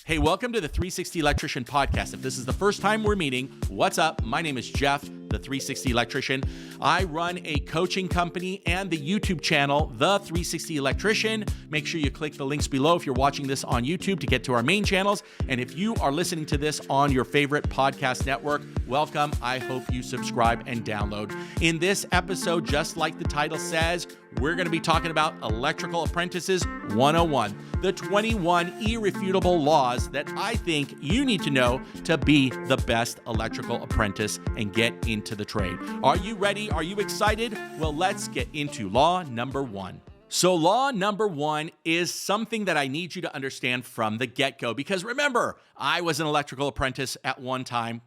Hey, welcome to the 360 Electrician Podcast. If this is the first time we're meeting, what's up? My name is Jeff, the 360 Electrician. I run a coaching company and the YouTube channel, The 360 Electrician. Make sure you click the links below if you're watching this on YouTube to get to our main channels. And if you are listening to this on your favorite podcast network, welcome. I hope you subscribe and download. In this episode, just like the title says, we're going to be talking about Electrical Apprentices 101, the 21 irrefutable laws that I think you need to know to be the best electrical apprentice and get into the trade. Are you ready? Are you excited? Well, let's get into law number one. So law number one is something that I need you to understand from the get-go, because remember, I was an electrical apprentice at one time,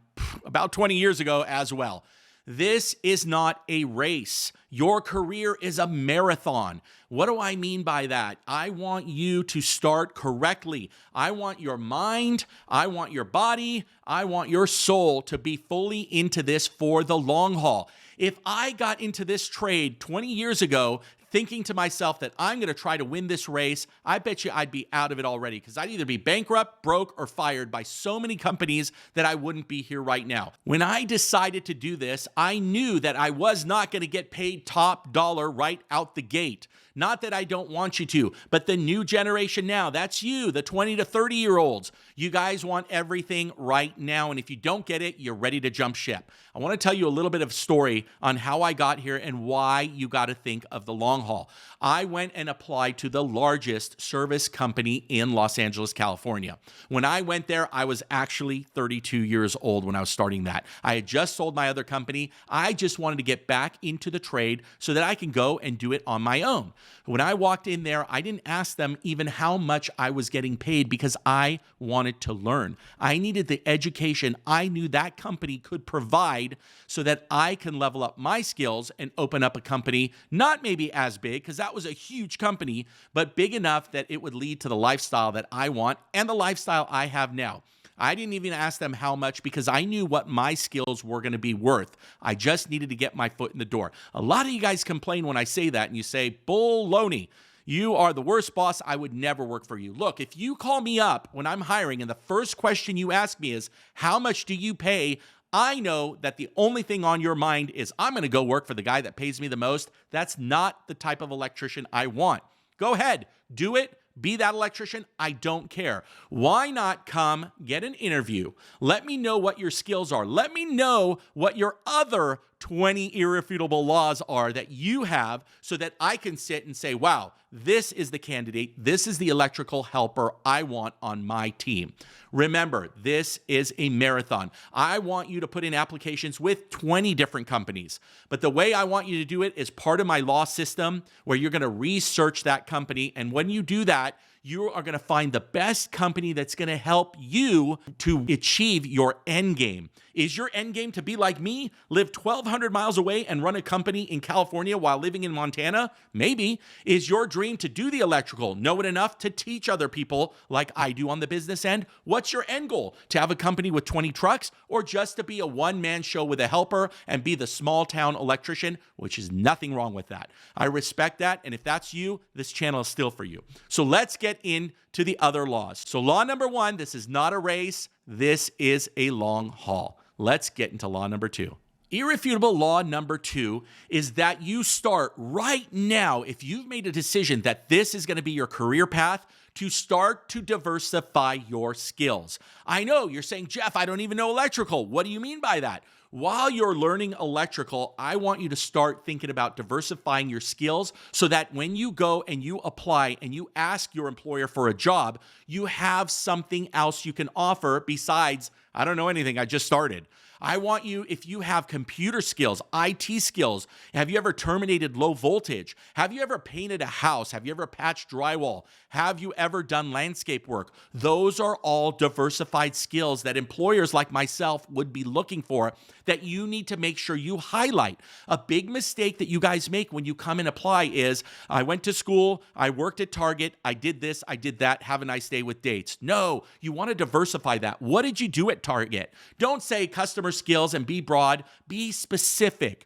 about 20 years ago as well. This is not a race. Your career is a marathon. What do I mean by that? I want you to start correctly. I want your mind, I want your body, I want your soul to be fully into this for the long haul. If I got into this trade 20 years ago thinking to myself that I'm going to try to win this race, I bet you I'd be out of it already, because I'd either be bankrupt, broke, or fired by so many companies that I wouldn't be here right now. When I decided to do this, I knew that I was not going to get paid top dollar right out the gate. Not that I don't want you to, but the new generation now, that's you, the 20 to 30-year-olds. You guys want everything right now, and if you don't get it, you're ready to jump ship. I want to tell you a little bit of story on how I got here and why you got to think of the long haul. I went and applied to the largest service company in Los Angeles, California. When I went there, I was actually 32 years old when I was starting that. I had just sold my other company. I just wanted to get back into the trade so that I can go and do it on my own. When I walked in there, I didn't ask them even how much I was getting paid, because I wanted to learn. I needed the education I knew that company could provide so that I can level up my skills and open up a company, not maybe as big, because that was a huge company, but big enough that it would lead to the lifestyle that I want and the lifestyle I have now. I didn't even ask them how much, because I knew what my skills were going to be worth. I just needed to get my foot in the door. A lot of you guys complain when I say that, and you say, baloney. You are the worst boss. I would never work for you. Look, if you call me up when I'm hiring and the first question you ask me is, how much do you pay? I know that the only thing on your mind is, I'm going to go work for the guy that pays me the most. That's not the type of electrician I want. Go ahead, do it. Be that electrician. I don't care. Why not come get an interview? Let me know what your skills are. Let me know what your other 20 irrefutable laws are that you have, so that I can sit and say, wow, this is the candidate. This is the electrical helper I want on my team. Remember, this is a marathon. I want you to put in applications with 20 different companies. But the way I want you to do it is part of my law system, where you're going to research that company. And when you do that, you are going to find the best company that's going to help you to achieve your end game. Is your end game to be like me, live 1,200 miles away and run a company in California while living in Montana? Maybe. Is your dream to do the electrical, know it enough to teach other people like I do on the business end? What's your end goal? To have a company with 20 trucks, or just to be a one-man show with a helper and be the small-town electrician, which is nothing wrong with that. I respect that, and if that's you, this channel is still for you. So let's get into the other laws. So law number one, this is not a race. This is a long haul. Let's get into law number two. Irrefutable law number two is that you start right now, if you've made a decision that this is going to be your career path, to start to diversify your skills. I know you're saying, Jeff, I don't even know electrical. What do you mean by that? While you're learning electrical, I want you to start thinking about diversifying your skills, so that when you go and you apply and you ask your employer for a job, you have something else you can offer besides, I don't know anything, I just started. I want you, if you have computer skills, IT skills, have you ever terminated low voltage? Have you ever painted a house? Have you ever patched drywall? Have you ever done landscape work? Those are all diversified skills that employers like myself would be looking for, that you need to make sure you highlight. A big mistake that you guys make when you come and apply is, I went to school, I worked at Target, I did this, I did that, have a nice day with dates. No, you want to diversify that. What did you do at Target? Don't say customer skills and be broad, be specific.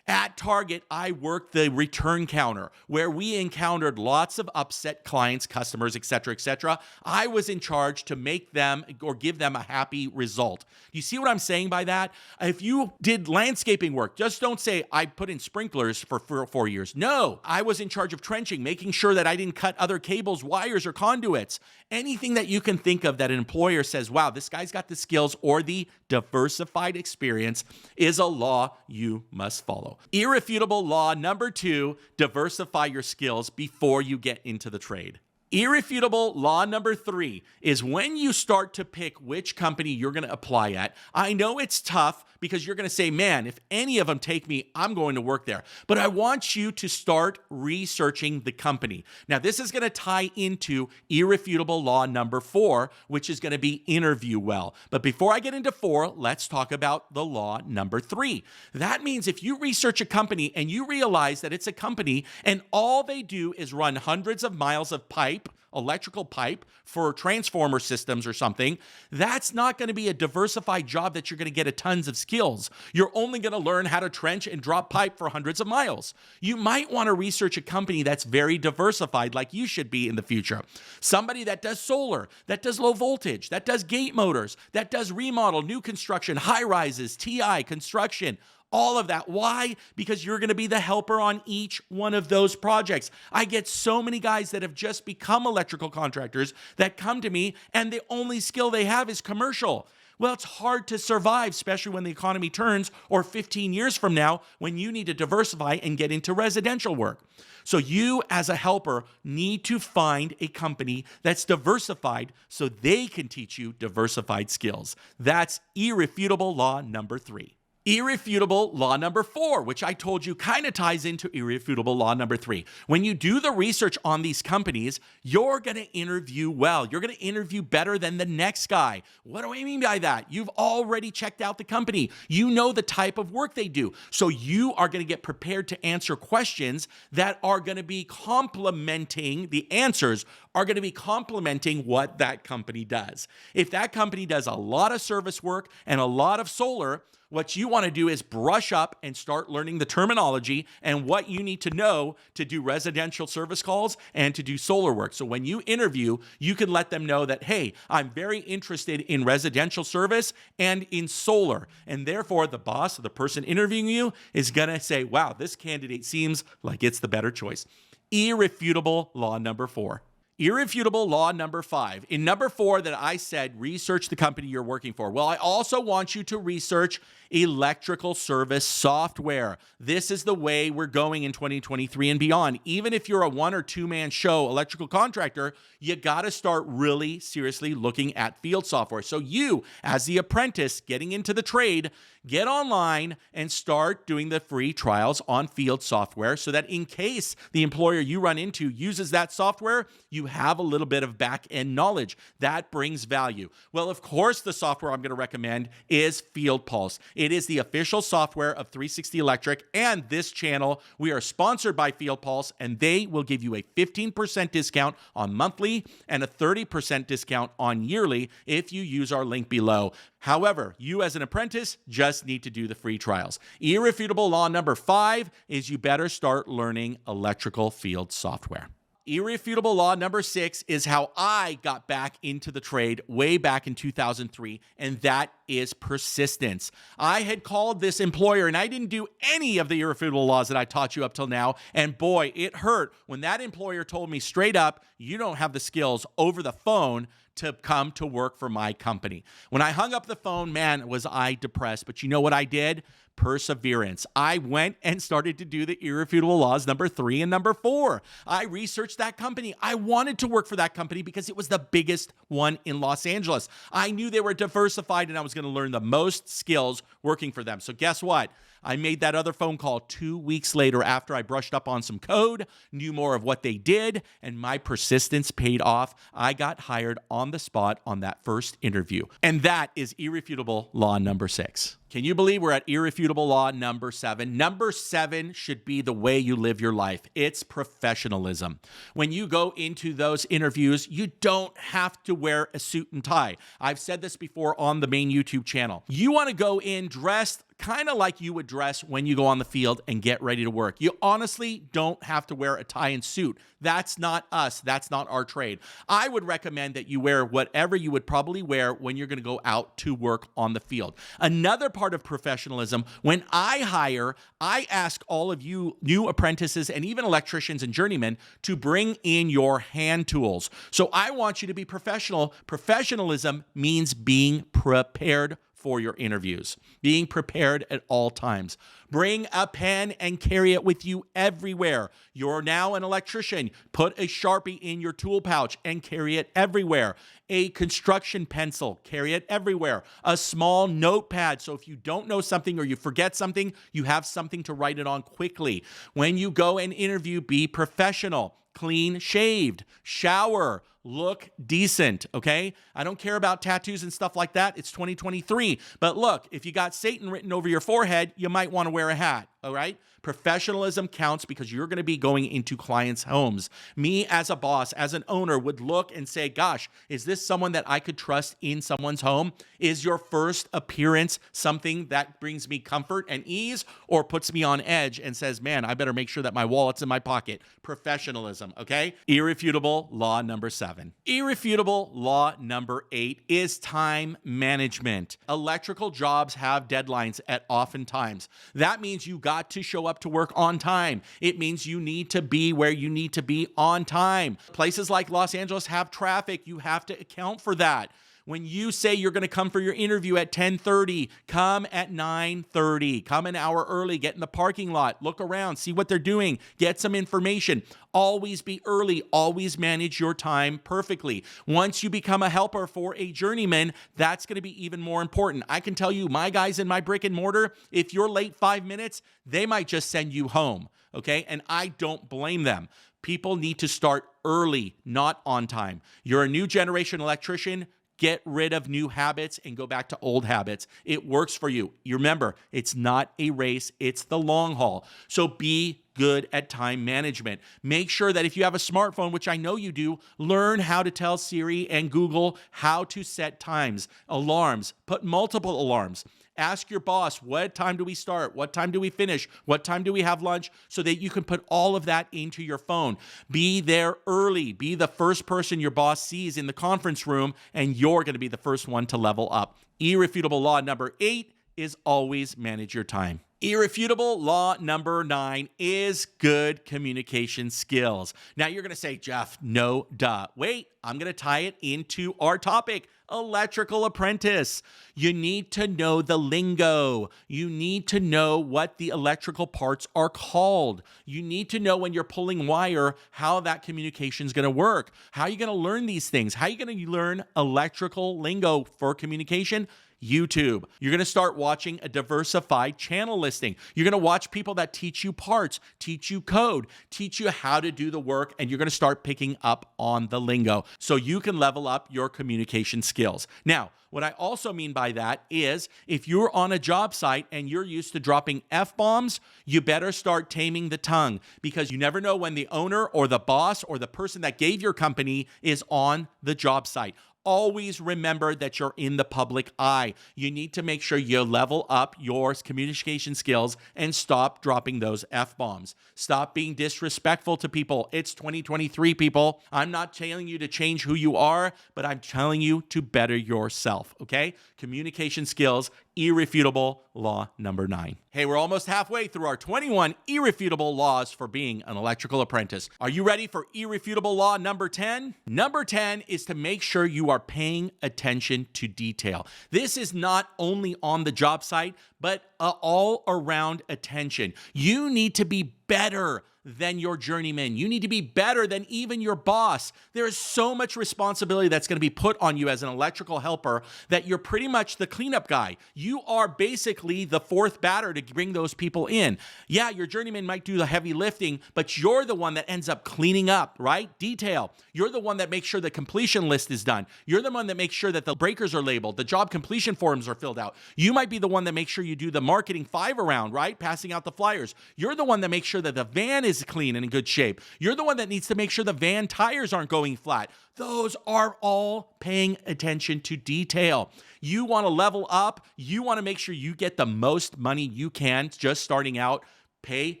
At Target, I worked the return counter where we encountered lots of upset clients, customers, etc., etc. I was in charge to make them or give them a happy result. You see what I'm saying by that? If you did landscaping work, just don't say, I put in sprinklers for 4 years. No, I was in charge of trenching, making sure that I didn't cut other cables, wires, or conduits. Anything that you can think of that an employer says, wow, this guy's got the skills or the diversified experience is a law you must follow. Irrefutable law number 2, diversify your skills before you get into the trade. Irrefutable law number 3 is when you start to pick which company you're going to apply at. I know it's tough because you're going to say, man, if any of them take me, I'm going to work there. But I want you to start researching the company. Now, this is going to tie into irrefutable law number 4, which is going to be interview well. But before I get into 4, let's talk about the law number 3. That means if you research a company and you realize that it's a company and all they do is run hundreds of miles of pipe, electrical pipe for transformer systems or something, that's not going to be a diversified job that you're going to get a tons of skills. You're only going to learn how to trench and drop pipe for hundreds of miles. You might want to research a company that's very diversified like you should be in the future. Somebody that does solar, that does low voltage, that does gate motors, that does remodel, new construction, high rises, TI, construction, all of that. Why? Because you're going to be the helper on each one of those projects. I get so many guys that have just become electrical contractors that come to me and the only skill they have is commercial. Well, it's hard to survive, especially when the economy turns or 15 years from now when you need to diversify and get into residential work. So you as a helper need to find a company that's diversified so they can teach you diversified skills. That's irrefutable law number 3. Irrefutable law number 4, which I told you kind of ties into irrefutable law number 3. When you do the research on these companies, you're going to interview well. You're going to interview better than the next guy. What do I mean by that? You've already checked out the company. You know the type of work they do. So you are going to get prepared to answer questions that are going to be complementing, the answers are going to be complementing what that company does. If that company does a lot of service work and a lot of solar, what you want to do is brush up and start learning the terminology and what you need to know to do residential service calls and to do solar work. So when you interview, you can let them know that, hey, I'm very interested in residential service and in solar. And therefore, the boss or the person interviewing you is going to say, wow, this candidate seems like it's the better choice. Irrefutable law number 4. Irrefutable law number 5. In number 4 that I said, research the company you're working for. Well, I also want you to research electrical service software. This is the way we're going in 2023 and beyond. Even if you're a 1 or 2 man show electrical contractor, you got to start really seriously looking at field software. So you, as the apprentice getting into the trade, get online and start doing the free trials on field software so that in case the employer you run into uses that software, you have a little bit of back-end knowledge. That brings value. Well, of course, the software I'm going to recommend is Field Pulse. It is the official software of 360 Electric and this channel. We are sponsored by Field Pulse, and they will give you a 15% discount on monthly and a 30% discount on yearly if you use our link below. However, you as an apprentice just need to do the free trials. Irrefutable law number 5 is you better start learning electrical field software. Irrefutable law number 6 is how I got back into the trade way back in 2003, and that is persistence. I had called this employer, and I didn't do any of the irrefutable laws that I taught you up till now, and boy, it hurt when that employer told me straight up, you don't have the skills over the phone to come to work for my company. When I hung up the phone, man, was I depressed. But you know what I did? Perseverance. I went and started to do the irrefutable laws number 3 and number 4. I researched that company. I wanted to work for that company because it was the biggest one in Los Angeles. I knew they were diversified and I was going to learn the most skills working for them. So guess what? I made that other phone call 2 weeks later after I brushed up on some code, knew more of what they did, and my persistence paid off. I got hired on the spot on that first interview. And that is irrefutable law number 6. Can you believe we're at irrefutable law number 7? Number 7 should be the way you live your life. It's professionalism. When you go into those interviews, you don't have to wear a suit and tie. I've said this before on the main YouTube channel. You want to go in dressed kind of like you would dress when you go on the field and get ready to work. You honestly don't have to wear a tie and suit. That's not us. That's not our trade. I would recommend that you wear whatever you would probably wear when you're going to go out to work on the field. Another part of professionalism, when I hire, I ask all of you new apprentices and even electricians and journeymen to bring in your hand tools. So I want you to be professional. Professionalism means being prepared for your interviews, being prepared at all times. Bring a pen and carry it with you everywhere. You're now an electrician. Put a Sharpie in your tool pouch and carry it everywhere. A construction pencil, carry it everywhere. A small notepad, so if you don't know something or you forget something, you have something to write it on quickly. When you go and interview, be professional. Clean shaved, shower, look decent, okay? I don't care about tattoos and stuff like that. It's 2023. But look, if you got Satan written over your forehead, you might want to wear a hat, all right? Professionalism counts because you're going to be going into clients' homes. Me as a boss, as an owner, would look and say, gosh, is this someone that I could trust in someone's home? Is your first appearance something that brings me comfort and ease or puts me on edge and says, man, I better make sure that my wallet's in my pocket? Professionalism, okay? Irrefutable law number 7. Irrefutable law number 8 is time management. Electrical jobs have deadlines at oftentimes. That means you got to show up to work on time. It means you need to be where you need to be on time. Places like Los Angeles have traffic. You have to account for that. When you say you're going to come for your interview at 10:30, come at 9:30. Come an hour early, get in the parking lot, look around, see what they're doing, get some information. Always be early, always manage your time perfectly. Once you become a helper for a journeyman, that's going to be even more important. I can tell you, my guys in my brick and mortar, if you're late 5 minutes, they might just send you home, okay? And I don't blame them. People need to start early, not on time. You're a new generation electrician. Get rid of new habits and go back to old habits. It works for you. You remember, it's not a race, it's the long haul. So be good at time management. Make sure that if you have a smartphone, which I know you do, learn how to tell Siri and Google how to set times, alarms, put multiple alarms. Ask your boss, what time do we start? What time do we finish? What time do we have lunch? So that you can put all of that into your phone. Be there early. Be the first person your boss sees in the conference room, and you're going to be the first one to level up. Irrefutable law number 8 is always manage your time. Irrefutable law number 9 is good communication skills. Now you're going to say, Jeff, no, duh. Wait, I'm going to tie it into our topic, electrical apprentice. You need to know the lingo. You need to know what the electrical parts are called. You need to know when you're pulling wire, how that communication is going to work. How are you going to learn these things? How are you going to learn electrical lingo for communication? YouTube. You're going to start watching a diversified channel listing. You're going to watch people that teach you parts, teach you code, teach you how to do the work, and you're going to start picking up on the lingo so you can level up your communication skills. Now, what I also mean by that is if you're on a job site and you're used to dropping F-bombs, you better start taming the tongue because you never know when the owner or the boss or the person that gave your company is on the job site. Always remember that you're in the public eye. You need to make sure you level up your communication skills and stop dropping those F-bombs. Stop being disrespectful to people. It's 2023, people. I'm not telling you to change who you are, but I'm telling you to better yourself, okay? Communication skills, irrefutable law number 9. Hey, we're almost halfway through our 21 irrefutable laws for being an electrical apprentice. Are you ready for irrefutable law number 10? Number 10 is to make sure you are paying attention to detail. This is not only on the job site, but all around attention. You need to be better than your journeyman. You need to be better than even your boss. There is so much responsibility that's going to be put on you as an electrical helper that you're pretty much the cleanup guy. You are basically the fourth batter to bring those people in. Yeah, your journeyman might do the heavy lifting, but you're the one that ends up cleaning up, right? Detail. You're the one that makes sure the completion list is done. You're the one that makes sure that the breakers are labeled, the job completion forms are filled out. You might be the one that makes sure you do the marketing 5 around, right? Passing out the flyers. You're the one that makes sure that the van is clean and in good shape. You're the one that needs to make sure the van tires aren't going flat. Those are all paying attention to detail. You want to level up. You want to make sure you get the most money you can just starting out. Pay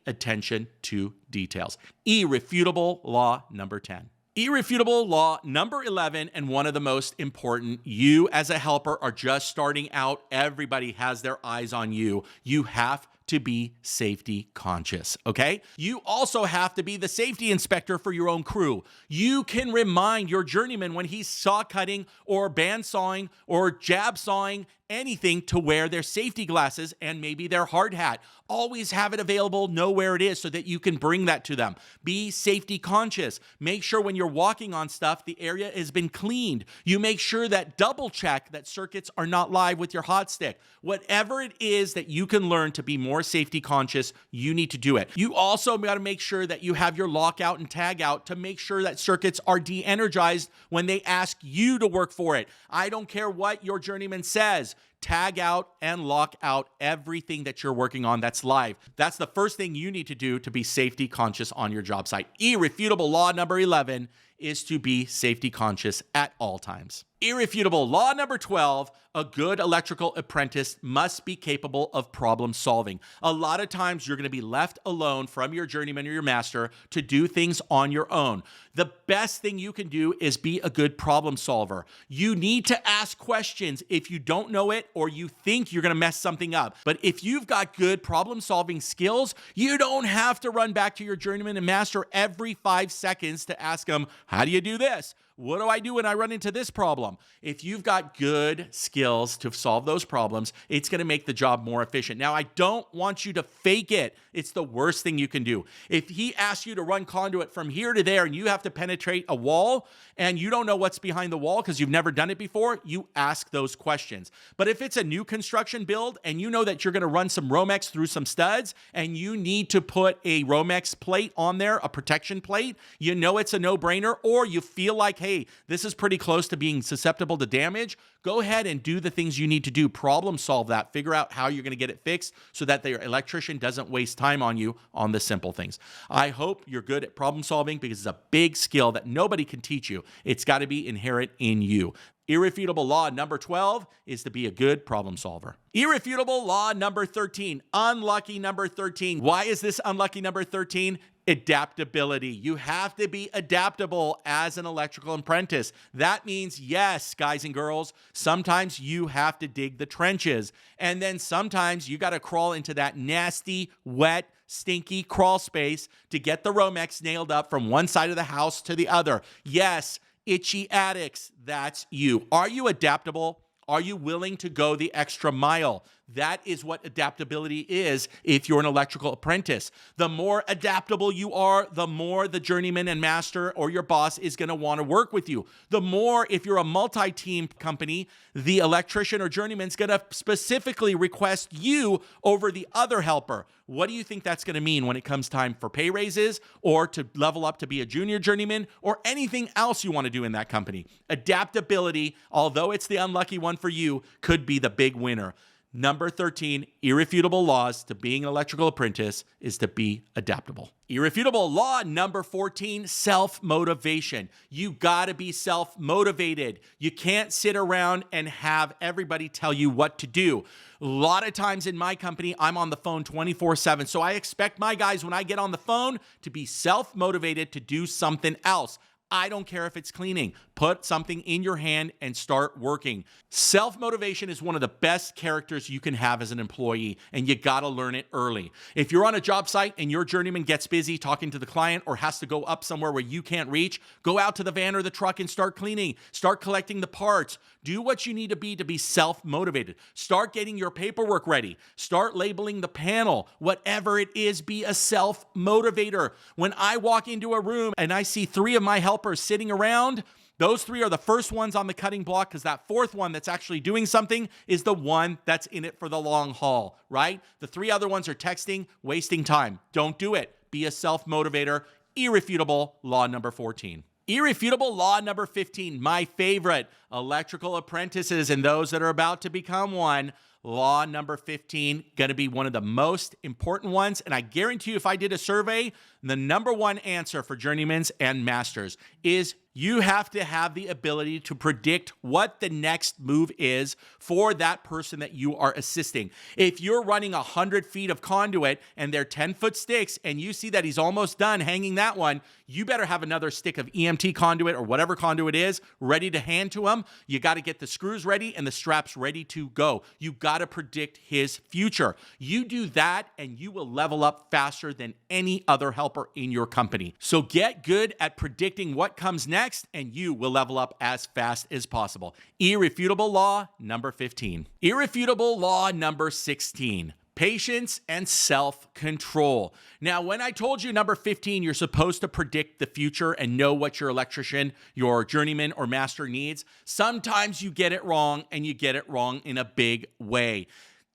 attention to details. Irrefutable law number 10. Irrefutable law number 11, and one of the most important. You as a helper are just starting out. Everybody has their eyes on you. You have to be safety conscious, okay? You also have to be the safety inspector for your own crew. You can remind your journeyman when he's saw cutting or band sawing or jab sawing anything to wear their safety glasses and maybe their hard hat. Always have it available, know where it is so that you can bring that to them. Be safety conscious. Make sure when you're walking on stuff, the area has been cleaned. You make sure that double check that circuits are not live with your hot stick. Whatever it is that you can learn to be more safety conscious, you need to do it. You also got to make sure that you have your lockout and tag out to make sure that circuits are de-energized when they ask you to work for it. I don't care what your journeyman says. Tag out and lock out everything that you're working on that's live. That's the first thing you need to do to be safety conscious on your job site. Irrefutable law number 11 is to be safety conscious at all times. Irrefutable law number 12, a good electrical apprentice must be capable of problem solving. A lot of times you're going to be left alone from your journeyman or your master to do things on your own. The best thing you can do is be a good problem solver. You need to ask questions if you don't know it or you think you're going to mess something up. But if you've got good problem solving skills, you don't have to run back to your journeyman and master every 5 seconds to ask them, how do you do this? What do I do when I run into this problem? If you've got good skills to solve those problems, it's going to make the job more efficient. Now, I don't want you to fake it. It's the worst thing you can do. If he asks you to run conduit from here to there and you have to penetrate a wall and you don't know what's behind the wall because you've never done it before, you ask those questions. But if it's a new construction build and you know that you're going to run some Romex through some studs and you need to put a Romex plate on there, a protection plate, you know it's a no-brainer, or you feel like, hey, this is pretty close to being susceptible to damage, go ahead and do the things you need to do. Problem solve that. Figure out how you're going to get it fixed so that the electrician doesn't waste time on you on the simple things. I hope you're good at problem solving because it's a big skill that nobody can teach you. It's got to be inherent in you. Irrefutable law number 12 is to be a good problem solver. Irrefutable law number 13, unlucky number 13. Why is this unlucky number 13? Adaptability. You have to be adaptable as an electrical apprentice. That means, yes, guys and girls, sometimes you have to dig the trenches. And then sometimes you got to crawl into that nasty, wet, stinky crawl space to get the Romex nailed up from one side of the house to the other. Yes, itchy addicts, that's you. Are you adaptable? Are you willing to go the extra mile? That is what adaptability is if you're an electrical apprentice. The more adaptable you are, the more the journeyman and master or your boss is going to want to work with you. The more, if you're a multi-team company, the electrician or journeyman is going to specifically request you over the other helper. What do you think that's going to mean when it comes time for pay raises or to level up to be a junior journeyman or anything else you want to do in that company? Adaptability, although it's the unlucky one for you, could be the big winner. Number 13, irrefutable laws to being an electrical apprentice is to be adaptable. Irrefutable law number 14, self-motivation. You gotta be self-motivated. You can't sit around and have everybody tell you what to do. A lot of times in my company, I'm on the phone 24/7. So I expect my guys, when I get on the phone, to be self-motivated to do something else. I don't care if it's cleaning. Put something in your hand and start working. Self-motivation is one of the best characters you can have as an employee, and you gotta learn it early. If you're on a job site and your journeyman gets busy talking to the client or has to go up somewhere where you can't reach, go out to the van or the truck and start cleaning. Start collecting the parts. Do what you need to be self-motivated. Start getting your paperwork ready. Start labeling the panel. Whatever it is, be a self-motivator. When I walk into a room and I see 3 of my helpers sitting around, those 3 are the first ones on the cutting block because that 4th one that's actually doing something is the one that's in it for the long haul, right? The 3 other ones are texting, wasting time. Don't do it. Be a self-motivator. Irrefutable law number 14. Irrefutable law number 15, my favorite, electrical apprentices and those that are about to become one. Law number 15, going to be one of the most important ones. And I guarantee you, if I did a survey, the number one answer for journeymans and masters is you have to have the ability to predict what the next move is for that person that you are assisting. If you're running 100 feet of conduit and they're 10-foot sticks and you see that he's almost done hanging that one, you better have another stick of EMT conduit or whatever conduit is ready to hand to him. You got to get the screws ready and the straps ready to go. You got to predict his future. You do that and you will level up faster than any other helper in your company. So get good at predicting what comes next, and you will level up as fast as possible. Irrefutable law number 15. Irrefutable law number 16. Patience and self-control. Now, when I told you number 15, you're supposed to predict the future and know what your electrician, your journeyman or master needs, sometimes you get it wrong, and you get it wrong in a big way.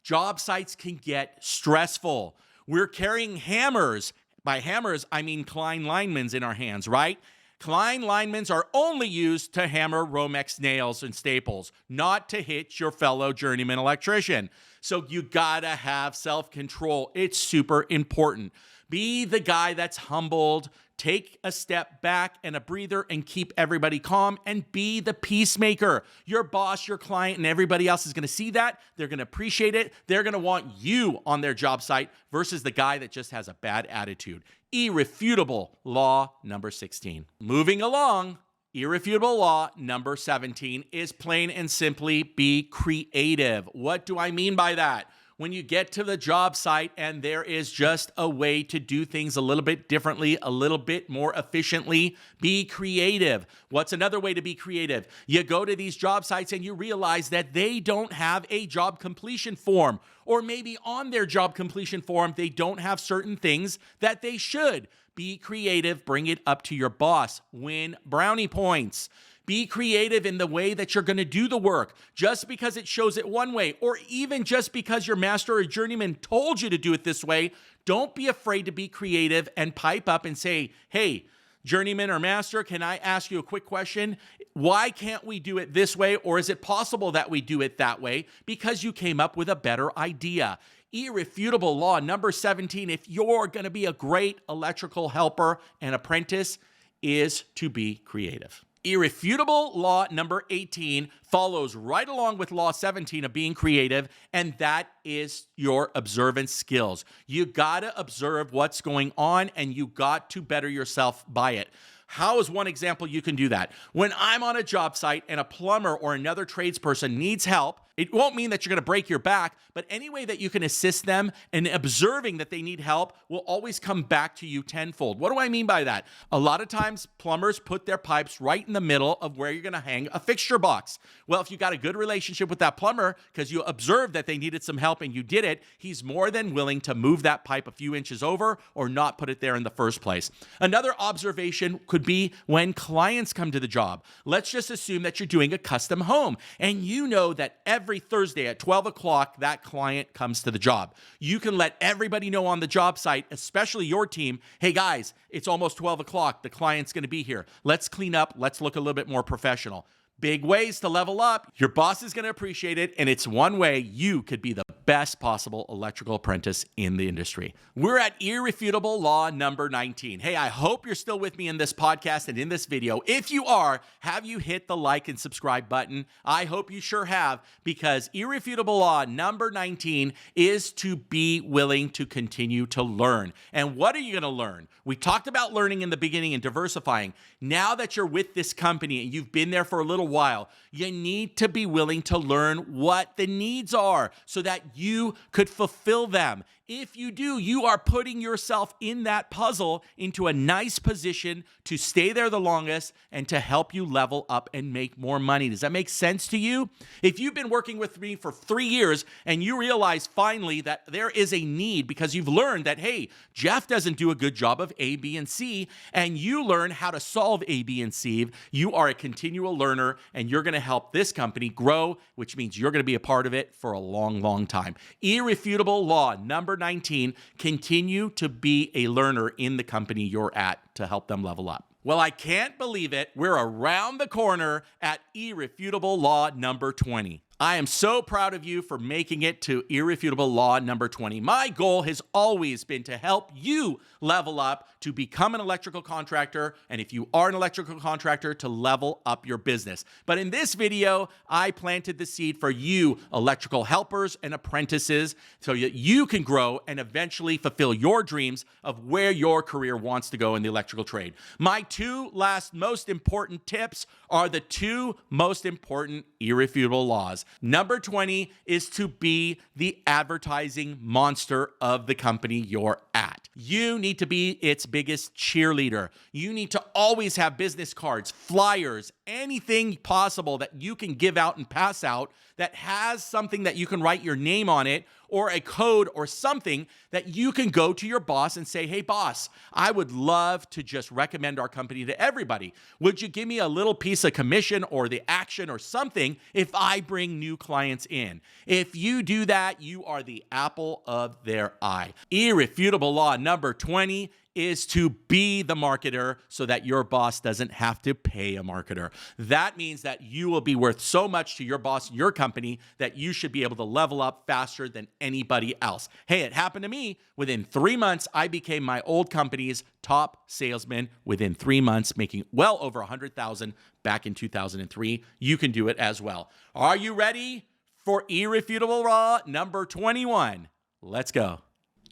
Job sites can get stressful. We're carrying hammers. By hammers, I mean Klein linemans in our hands, right? Klein linemans are only used to hammer Romex nails and staples, not to hit your fellow journeyman electrician. So you gotta have self-control. It's super important. Be the guy that's humbled, take a step back and a breather and keep everybody calm, and be the peacemaker. Your boss, your client, and everybody else is gonna see that. They're gonna appreciate it. They're gonna want you on their job site versus the guy that just has a bad attitude. Irrefutable law number 16. Moving along, irrefutable law number 17 is plain and simply be creative. What do I mean by that? When you get to the job site and there is just a way to do things a little bit differently, a little bit more efficiently, be creative. What's another way to be creative? You go to these job sites and you realize that they don't have a job completion form, or maybe on their job completion form, they don't have certain things that they should. Be creative, bring it up to your boss, win brownie points. Be creative in the way that you're going to do the work. Just because it shows it one way, or even just because your master or journeyman told you to do it this way, don't be afraid to be creative and pipe up and say, hey, journeyman or master, can I ask you a quick question? Why can't we do it this way? Or is it possible that we do it that way? Because you came up with a better idea. Irrefutable law number 17, if you're going to be a great electrical helper and apprentice, is to be creative. Irrefutable law number 18 follows right along with law 17 of being creative, and that is your observance skills. You gotta observe what's going on, and you got to better yourself by it. How is one example you can do that? When I'm on a job site and a plumber or another tradesperson needs help, it won't mean that you're going to break your back, but any way that you can assist them and observing that they need help will always come back to you tenfold. What do I mean by that? A lot of times plumbers put their pipes right in the middle of where you're going to hang a fixture box. Well, if you got a good relationship with that plumber because you observed that they needed some help and you did it, he's more than willing to move that pipe a few inches over or not put it there in the first place. Another observation could be when clients come to the job. Let's just assume that you're doing a custom home and you know that every Thursday at 12 o'clock, that client comes to the job. You can let everybody know on the job site, especially your team, hey guys, it's almost 12 o'clock. The client's going to be here. Let's clean up. Let's look a little bit more professional. Big ways to level up. Your boss is going to appreciate it, and it's one way you could be the best possible electrical apprentice in the industry. We're at irrefutable law number 19. Hey, I hope you're still with me in this podcast and in this video. If you are, have you hit the like and subscribe button? I hope you sure have, because irrefutable law number 19 is to be willing to continue to learn. And what are you going to learn? We talked about learning in the beginning and diversifying. Now that you're with this company and you've been there for a little while, you need to be willing to learn what the needs are so that you could fulfill them. If you do, you are putting yourself in that puzzle into a nice position to stay there the longest and to help you level up and make more money. Does that make sense to you? If you've been working with me for 3 years and you realize finally that there is a need because you've learned that, hey, Jeff doesn't do a good job of A, B, and C, and you learn how to solve A, B, and C, you are a continual learner and you're going to help this company grow, which means you're going to be a part of it for a long, long time. Irrefutable law number 19, continue to be a learner in the company you're at to help them level up. Well, I can't believe it. We're around the corner at Irrefutable Law number 20. I am so proud of you for making it to Irrefutable Law number 20. My goal has always been to help you level up to become an electrical contractor, and if you are an electrical contractor, to level up your business. But in this video, I planted the seed for you electrical helpers and apprentices so that you can grow and eventually fulfill your dreams of where your career wants to go in the electrical trade. My two last most important tips are the two most important irrefutable laws. Number 20 is to be the advertising monster of the company you're at. You need to be its biggest cheerleader. You need to always have business cards, flyers, anything possible that you can give out and pass out that has something that you can write your name on it, or a code or something that you can go to your boss and say, hey boss, I would love to just recommend our company to everybody. Would you give me a little piece of commission or the action or something if I bring new clients in? If you do that, you are the apple of their eye. Irrefutable law number 20 is to be the marketer so that your boss doesn't have to pay a marketer. That means that you will be worth so much to your boss, your company, that you should be able to level up faster than anybody else. Hey, it happened to me. Within 3 months, I became my old company's top salesman within 3 months, making well over $100,000 back in 2003. You can do it as well. Are you ready for Irrefutable Law number 21? Let's go.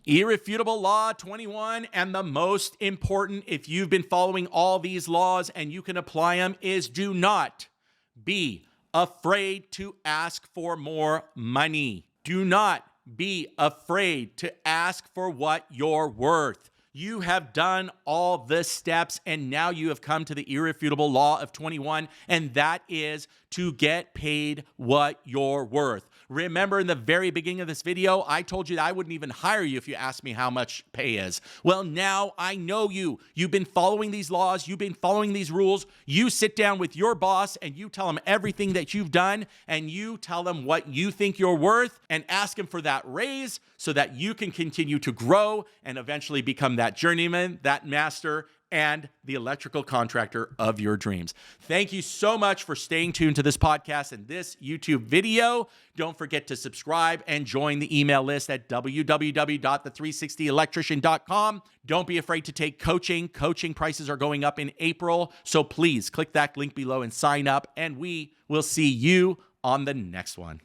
Irrefutable Law 21, and the most important, if you've been following all these laws and you can apply them, is do not be afraid to ask for more money. Do not be afraid to ask for what you're worth. You have done all the steps, and now you have come to the irrefutable law of 21, and that is to get paid what you're worth. Remember in the very beginning of this video, I told you that I wouldn't even hire you if you asked me how much pay is. Well, now I know you. You've been following these laws. You've been following these rules. You sit down with your boss and you tell them everything that you've done, and you tell them what you think you're worth and ask them for that raise so that you can continue to grow and eventually become that journeyman, that master, and the electrical contractor of your dreams. Thank you so much for staying tuned to this podcast and this YouTube video. Don't forget to subscribe and join the email list at www.the360electrician.com. Don't be afraid to take coaching. Coaching prices are going up in April, so please click that link below and sign up, and we will see you on the next one.